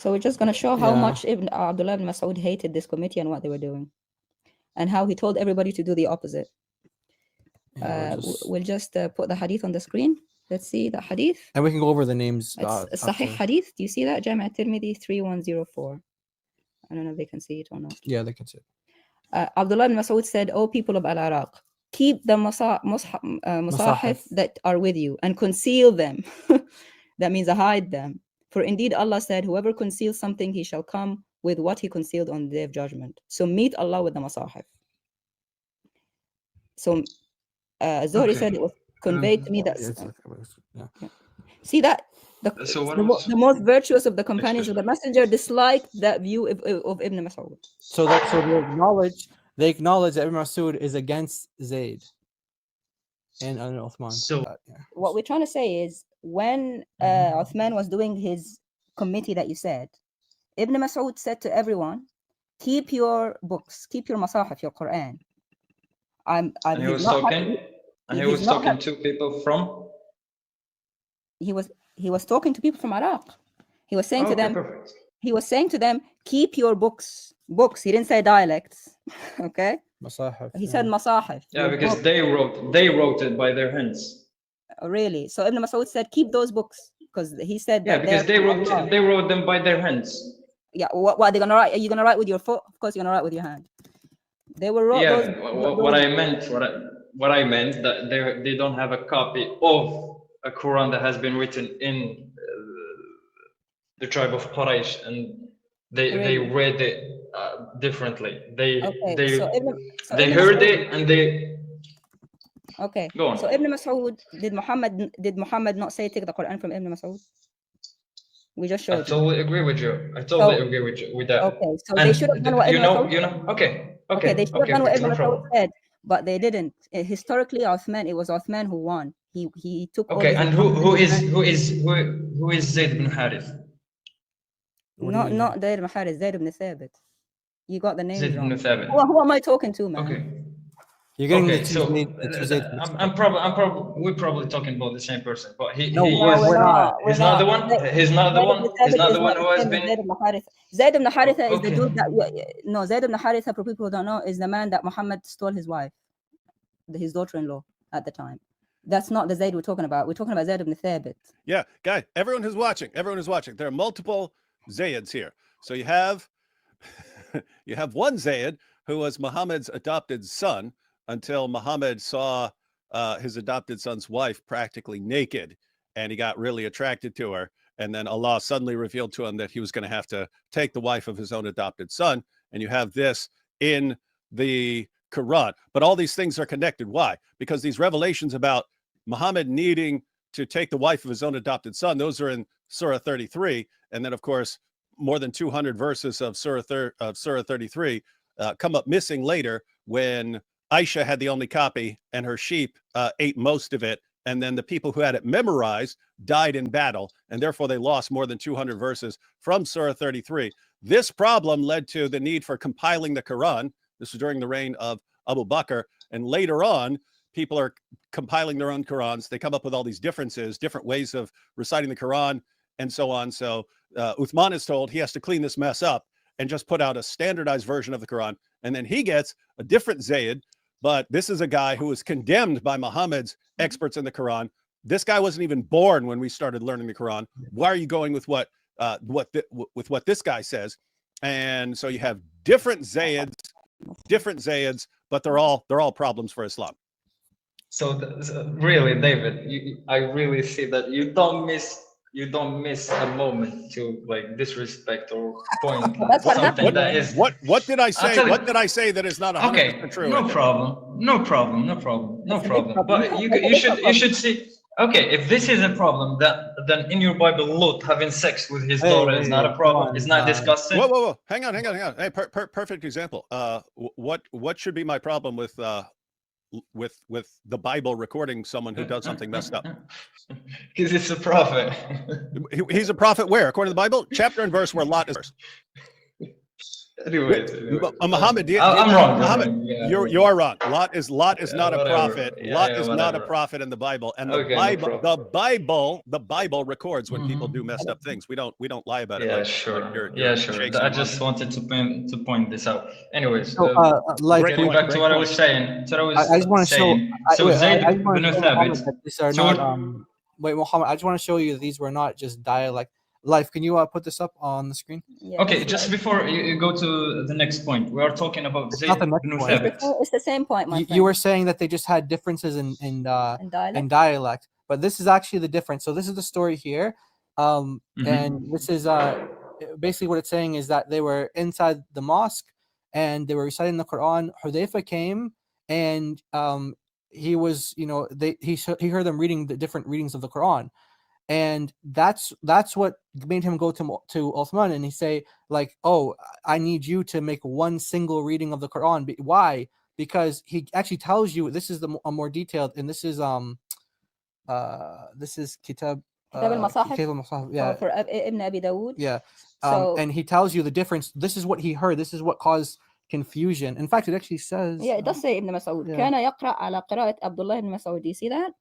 So we're just going to show how Yeah. much Abdullah ibn Mas'ud hated this committee and what they were doing, and how he told everybody to do the opposite. Yeah, we'll just put the hadith on the screen. Let's see the hadith. and we can go over the names. It's Sahih hadith. Do you see that? Jami' at-Tirmidhi 3104. I don't know if they can see it or not. Yeah, they can see it. Abdullah ibn Mas'ud said, "O people of Al-Iraq, keep the musahif that are with you and conceal them." That means hide them. For indeed Allah said, whoever conceals something, he shall come with what he concealed on the day of judgment. So meet Allah with the musahif. So Zuhri said it was conveyed to me that... See that? The most virtuous of the companions of the messenger disliked that view of Ibn Mas'ud. So they acknowledge that Ibn Mas'ud is against Zayd and Uthman. So what we're trying to say is, when Uthman was doing his committee that you said, Ibn Mas'ud said to everyone, keep your books, keep your masahif, your Quran. And he was talking to people from? He was talking to people from Iraq. He was saying to them, perfect. He was saying to them, keep your books. He didn't say dialects. Okay? Masahif. He said masahif. Yeah, because they wrote it by their hands. Really? So Ibn Mas'ud said, keep those books, because he said that. Yeah, because they wrote them by their hands. Yeah, what are they gonna write? Are you gonna write with your foot? Of course you're gonna write with your hand. They were wrote. Yeah, what I meant that they don't have a copy of a Quran that has been written in the tribe of Quraysh, and they read it differently. They heard it and they. Okay. Go on. So Ibn Mas'ud, did Muhammad not say take the Quran from Ibn Mas'ud? We just showed. I totally agree with you. I totally agree with you with that. Okay, so they should have done what Ibn Mas'ud. Okay. They should have done what Ibn Mas'ud said, but they didn't. Historically, it was Uthman who won. He took. Okay, and who is Zayd ibn Harith? Not Zayd ibn Harith, Zayd ibn Thabit. You got the name Zayd wrong. ibn Thabit. Who am I talking to, man? Okay. You're getting we're probably talking about the same person, but he's not the one. He's not the one who has been. Zayd ibn Haritha is the dude that. No, Zayd ibn Haritha, for people who don't know, is the man that Muhammad stole his wife, his daughter-in-law at the time. That's not the Zayd we're talking about. We're talking about Zayd ibn Thabit. Yeah, guys, everyone who's watching. There are multiple Zayds here. So you have one Zayd who was Muhammad's adopted son, until Muhammad saw his adopted son's wife practically naked, and he got really attracted to her. And then Allah suddenly revealed to him that he was going to have to take the wife of his own adopted son. And you have this in the Quran. But all these things are connected. Why? Because these revelations about Muhammad needing to take the wife of his own adopted son, those are in Surah 33. And then, of course, more than 200 verses of Surah 33 come up missing later, when Aisha had the only copy and her sheep ate most of it. And then the people who had it memorized died in battle. And therefore they lost more than 200 verses from Surah 33. This problem led to the need for compiling the Quran. This was during the reign of Abu Bakr. And later on, people are compiling their own Qurans. They come up with all these differences, different ways of reciting the Quran and so on. So Uthman is told he has to clean this mess up and just put out a standardized version of the Quran. And then he gets a different Zayd. But this is a guy who was condemned by Muhammad's experts in the Quran. This guy wasn't even born when we started learning the Quran. Why are you going with what this guy says? And so you have different Zayds, but they're all problems for Islam. So really, David, I really see that you don't miss a moment to like disrespect or point something that is. What did I say? What did I say that is not 100% true? No problem. But you should see. Okay, if this is a problem, then in your Bible, Lot having sex with his daughter is not a problem. It's not disgusting. Whoa! Hang on. Hey, perfect example. What should be my problem with the Bible recording someone who does something messed up? Because it's a prophet. He's a prophet where? According to the Bible? Chapter and verse where Lot is. Anyways, Muhammad, I'm wrong. Muhammad, Yeah, you are wrong. Lot is not a whatever. prophet. Yeah, Lot yeah, is not a whatever. prophet in the Bible, and Okay, no the Bible records when people do messed up things. We don't lie about it. Yeah, Like, sure. like you're Yeah, sure. Sheikh's I just wanted to point this out. Anyways, So, like, Great getting point, back to great what I point. was saying. So I I just want to show. saying. So I Zayd just want bin to show Thabit. Muhammad that these are So not. Wait, Muhammad. I just want to show you that these were not just dialect. Life, can you put this up on the screen? Yeah, okay, this just is- before you go to the next point, we are talking about It's Zayd not the next bin point. Thabit. it's the same point, my friend. You were saying that they just had differences in In dialect. dialect, but this is actually the difference. So this is the story here, and this is basically what it's saying is that they were inside the mosque and they were reciting the Quran. Hudayfa came and he was, you know, he heard them reading the different readings of the Quran. And that's what made him go to Uthman and he say like, oh, I need you to make one single reading of the Quran. Why? Because he actually tells you, this is a more detailed, and this is Kitab al-Masahif. Yeah. For Ibn Abi Dawood. Yeah. So and he tells you the difference. This is what he heard. This is what caused confusion. In fact, it actually says. yeah, it does say Ibn Mas'ud. yeah. كان يقرأ على قراءة عبد الله بن مسعود. Do you see that?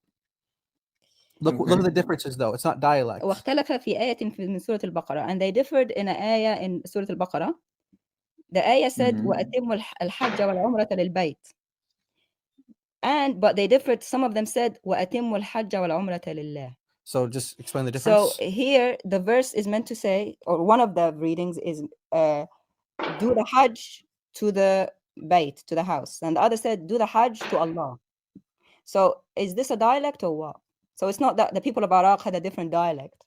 Look at the differences though. It's not dialect. واختلف في آية من سورة البقرة, and they differed in an آية in سورة البقرة. The آية said وأتموا الحج والعمرة للبيت. But they differed. Some of them said وأتموا الحج والعمرة لله. So just explain the difference. So here the verse is meant to say, or one of the readings is do the Hajj to the Bayt, to the house, and the other said do the Hajj to Allah. So is this a dialect or what? So it's not that the people of Iraq had a different dialect,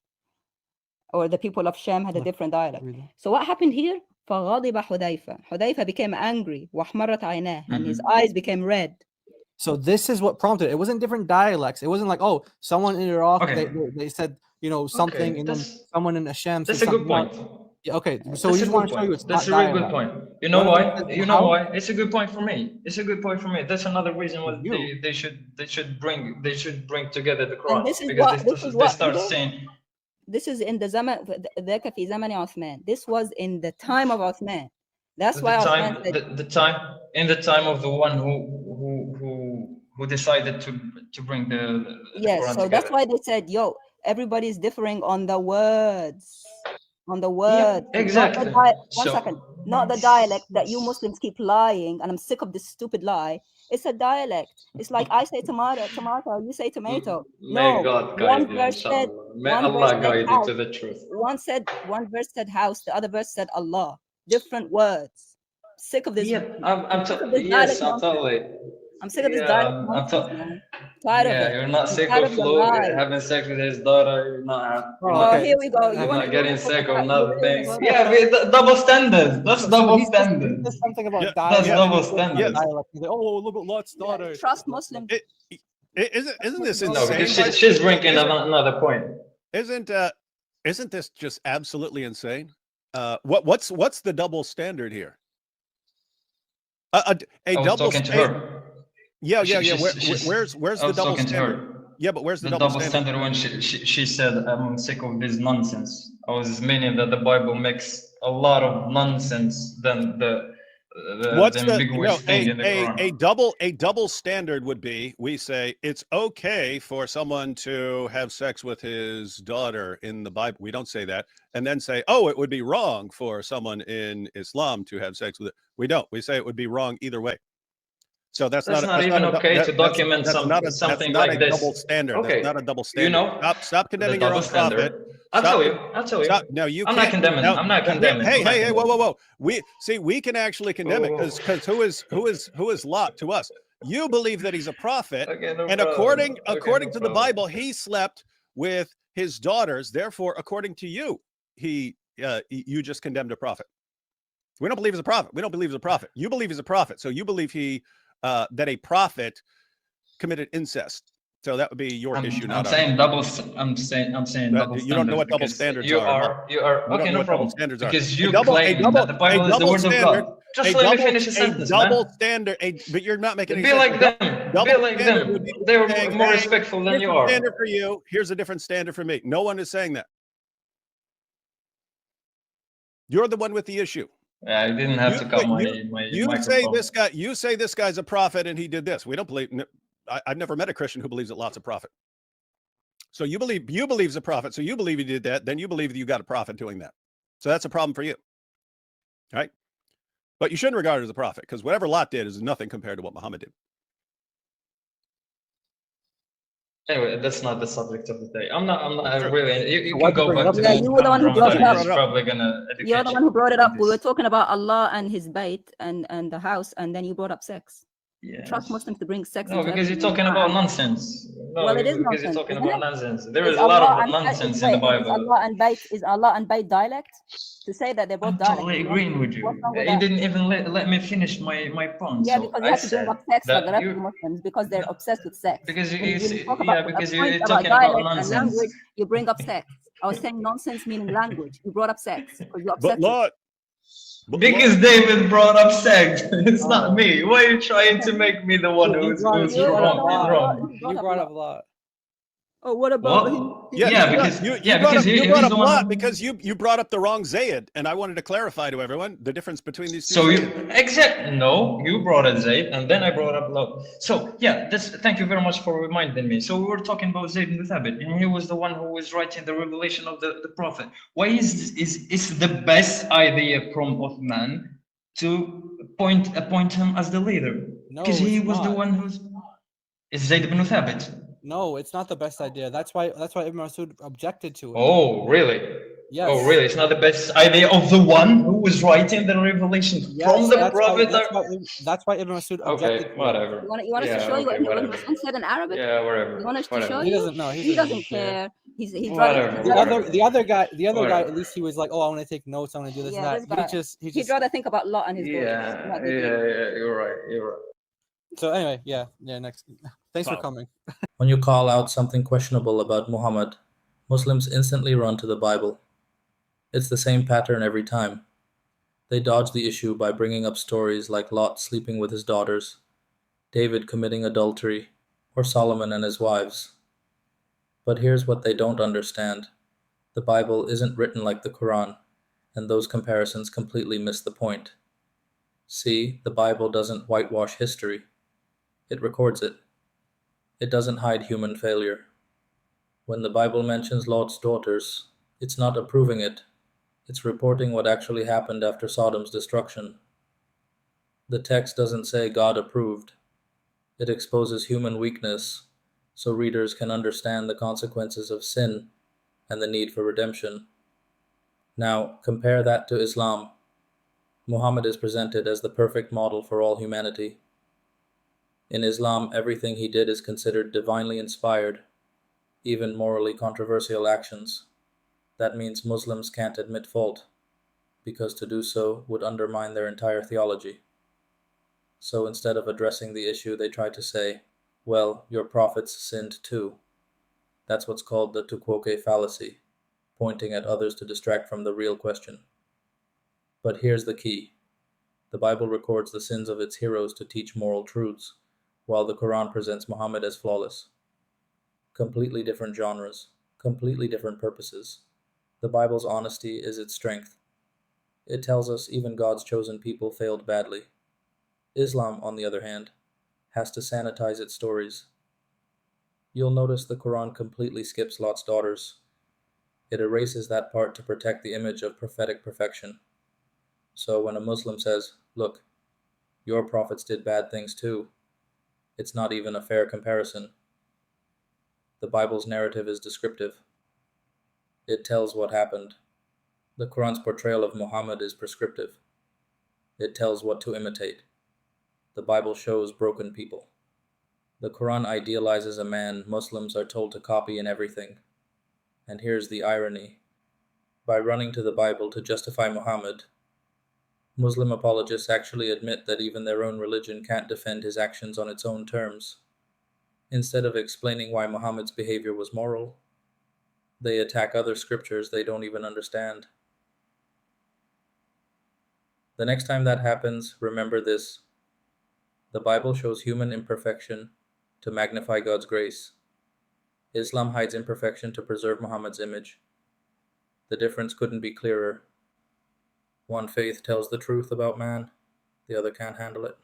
or the people of Sham had a different dialect. Really? So what happened here? فغضب حذيفة. حذيفة became angry. وأحمرت عيناه, and his eyes became red. So this is what prompted it. It wasn't different dialects. It wasn't like, oh, someone in Iraq Okay. they said, you know, something, and then someone in Asham said That's a good something point. else. Yeah, okay. So That's we a just good want to show you point. it's That's a not really good dialect. point. You know One of why? them says You know how- why? It's a good point for me. It's a good point for me. That's another reason why You. they should bring together the And Quran, this is because what they start saying. This is in the zaman ذاك في زمن عثمان. This was in the time of Uthman. That's The why time, Uthman said, the time, in the time of the one who decided to bring the yes. Quran So together. that's why they said, yo, everybody's differing on the words. On the Yeah, words. exactly. One So- second. Not the dialect that you Muslims keep lying, and I'm sick of this stupid lie. It's a dialect. It's like I say tomato, you say tomato. May No, God one guide you, verse said, inshallah. May one Allah verse said guide you house. to the truth. One verse said house, the other verse said Allah. Different words. Sick of this. Yeah, I'm sick of this yes, dialect I'm nonsense. totally. I'm sick of this Yeah, dialect I'm nonsense, man. Tired of yeah, it. you're not I'm sick tired of of your Flo lies. having sex with his daughter. You're not. You're Oh, not, okay. Here we go. you're You want not getting sick of you nothing. wanna- Yeah, but double standards. That's double he standards. says something about Yeah, dialect. that's double and he says standards. dialect. He's like, oh, look at Lot's daughter. Trust Muslims. Isn't this No, insane? because she's bringing another point. Isn't this just absolutely insane? What's the double standard here? A I was double talking to standard. her. Yeah. She's- Where's I the was double talking to her. standard? Yeah, but where's the The double standard? when she said, I'm sick of this nonsense. I was meaning that the Bible makes a lot of nonsense than the What's ambiguous thing in the Quran. a double standard would be, we say it's okay for someone to have sex with his daughter in the Bible. We don't say that, and then say, oh, it would be wrong for someone in Islam to have sex with it. We don't. We say it would be wrong either way. So that's not even okay to document that's not a, something that's not like a this. double standard. Okay. That's not a double standard. You know, stop condemning the your own double standard. prophet. I'll tell you. Stop. No, you I'm can't. not condemning. No, I'm not condemning. Hey, whoa. We can actually condemn it because who is Lot to us? You believe that he's a prophet, Okay, no and problem. according no to the problem. Bible, he slept with his daughters. Therefore, according to you, you just condemned a prophet. We don't believe he's a prophet. We don't believe he's a prophet. You believe he's a prophet. So you believe that a prophet committed incest. So that would be your issue. I'm saying double. I'm saying double. You don't know what double standards are. You are You don't okay. know No what double problem. standards are. Because you A claim that the Bible is the word of God. Just let me finish a sentence, double man. standard. But you're not making any Be sense. like them. Double Be like standard them. would be They're saying, more hey, respectful than here's you a are. standard for you. Here's a different standard for me. No one is saying that. You're the one with the issue. I didn't have to cut my You say microphone. you say this guy's a prophet and he did this. We don't believe. I've never met a Christian who believes that Lot's a prophet. So you believe he's a prophet. So you believe he did that. Then you believe that you got a prophet doing that. So that's a problem for you, right? But you shouldn't regard it as a prophet, because whatever Lot did is nothing compared to what Muhammad did. Anyway, that's not the subject of the day. I'm not Sure. really. You why'd can you go bring it back up to then? Yeah, you were the one who brought it Ramadan. up. He's probably gonna educate You're the one who brought it on up. We were this. talking about Allah and His Bayt and the house, and then you brought up sex. You trust Yes. Muslims to bring sex No, into because you're everything. talking about nonsense. No, Well, it is because you're nonsense, talking isn't about it? nonsense. There Is is a lot Allah of and nonsense in the wait, is Bible. Allah and Bayt dialect? To say that they're both I'm dialects. totally agreeing with you. What's wrong with You that? didn't even let me finish my point. Yeah, So because you I have to bring said up sex for the that rest of you Muslims because they're obsessed with sex. because When you talk yeah, about a because point you're about talking about dialect and nonsense. language, you bring up sex. I was saying nonsense meaning language. You brought up sex because you're But obsessed with Lot. Because David brought up sex. It's not me. Why are you trying to make me the one You who's brought wrong? You brought up Lot. Oh, what about What? him? Yeah, because you brought he's up the one Lot who- because you brought up the wrong Zayd, and I wanted to clarify to everyone the difference between these two. So Zayds. no, you brought up Zayd, and then I brought up Lot. So yeah, thank you very much for reminding me. So we were talking about Zayd ibn Thabit, and he was the one who was writing the revelation of the Prophet. Why is the best idea from Uthman to appoint him as the leader? No, Because he it's was the not. one who's. It's Zayd ibn Thabit. No, it's not the best idea. That's why Ibn Masud objected to it. Oh, really? Yes. Oh, really? It's not the best idea of the one who was writing the revelation from the Prophet. That's why Ibn Masud objected. Okay, whatever. You want us to show you what Muslim said in Arabic? Yeah, whatever. You want us to show Whatever. you? He doesn't know. He doesn't care. He's Whatever. The other guy, Whatever. at least he was like, oh, I want to take notes. I want to do this and that. He'd rather think about Lot and his daughters. Yeah, you're right. So anyway, yeah. Next. Thanks for coming. When you call out something questionable about Muhammad, Muslims instantly run to the Bible. It's the same pattern every time. They dodge the issue by bringing up stories like Lot sleeping with his daughters, David committing adultery, or Solomon and his wives. But here's what they don't understand. The Bible isn't written like the Quran, and those comparisons completely miss the point. See, the Bible doesn't whitewash history. It records it. It doesn't hide human failure. When the Bible mentions Lot's daughters, it's not approving it. It's reporting what actually happened after Sodom's destruction. The text doesn't say God approved. It exposes human weakness so readers can understand the consequences of sin and the need for redemption. Now, compare that to Islam. Muhammad is presented as the perfect model for all humanity. In Islam, everything he did is considered divinely inspired, even morally controversial actions. That means Muslims can't admit fault, because to do so would undermine their entire theology. So instead of addressing the issue, they try to say, well, your prophets sinned too. That's what's called the quoque fallacy, pointing at others to distract from the real question. But here's the key. The Bible records the sins of its heroes to teach moral truths, while the Quran presents Muhammad as flawless. Completely different genres, completely different purposes. The Bible's honesty is its strength. It tells us even God's chosen people failed badly. Islam, on the other hand, has to sanitize its stories. You'll notice the Quran completely skips Lot's daughters. It erases that part to protect the image of prophetic perfection. So when a Muslim says, look, your prophets did bad things too, it's not even a fair comparison. The Bible's narrative is descriptive. It tells what happened. The Quran's portrayal of Muhammad is prescriptive. It tells what to imitate. The Bible shows broken people. The Quran idealizes a man Muslims are told to copy in everything. And here's the irony. By running to the Bible to justify Muhammad, Muslim apologists actually admit that even their own religion can't defend his actions on its own terms. Instead of explaining why Muhammad's behavior was moral, they attack other scriptures they don't even understand. The next time that happens, remember this. The Bible shows human imperfection to magnify God's grace. Islam hides imperfection to preserve Muhammad's image. The difference couldn't be clearer. One faith tells the truth about man, the other can't handle it.